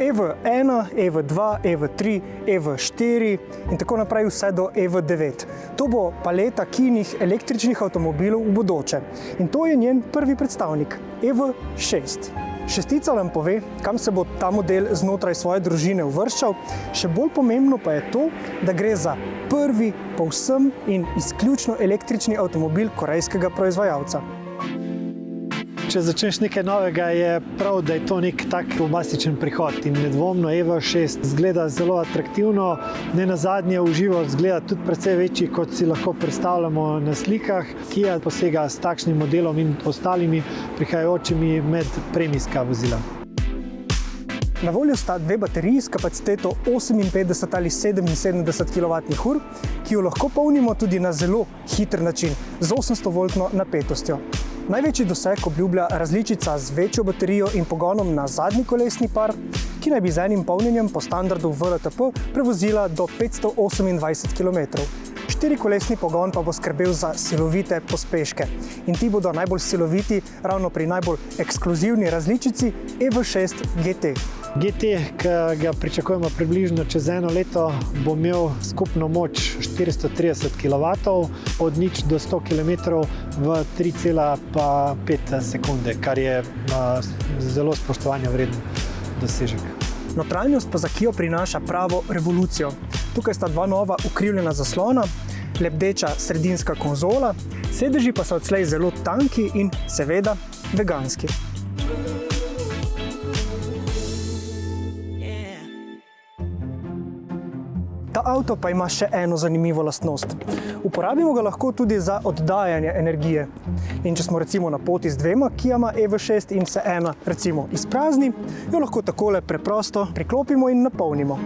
EV1, EV2, EV3, EV4 in tako naprej vse do EV9. To bo paleta keynih električnih avtomobilov v bodoče. In to je njen prvi predstavnik, EV6. Šestica nam pove, kam se bo ta model znotraj svoje družine uvrščal, še bolj pomembno pa je to, da gre za prvi povsem in izključno električni avtomobil korejskega proizvajalca. Če začneš nekaj novega, je prav, da je to nek tak bombastičen prihod in nedvomno EV6 izgleda zelo atraktivno, nenazadnje v živo izgleda tudi precej večji, kot si lahko predstavljamo na slikah. Kia posega s takšnim modelom in ostalimi prihajajočimi med premijska vozila. Na voljo sta dve bateriji s kapaciteto 58 ali 77 kWh, ki jo lahko polnimo tudi na zelo hiter način, z 800-voltno napetostjo. Največji doseg obljublja različica z večjo baterijo in pogonom na zadnji kolesni par, ki naj bi z enim polnjenjem po standardu WLTP prevozila do 528 km. Štirikolesni pogon pa bo skrbel za silovite pospeške. In ti bodo najbolj siloviti ravno pri najbolj ekskluzivni različici EV6 GT. GT, ki ga pričakujemo približno čez eno leto, bo imel skupno moč 430 kW, od 0 do 100 km v 3,5 sekunde, kar je zelo spoštovanja vreden dosežek. Notranjost pa za Kio prinaša pravo revolucijo. Tukaj sta dva nova ukrivljena zaslona, lebdeča sredinska konzola, sedeži pa so odslej zelo tanki in seveda veganski. Ta avto pa ima še eno zanimivo lastnost. Uporabimo ga lahko tudi za oddajanje energije. In če smo recimo na poti z dvema Kiama EV6 in se ena recimo izprazni, jo lahko takole preprosto priklopimo in napolnimo.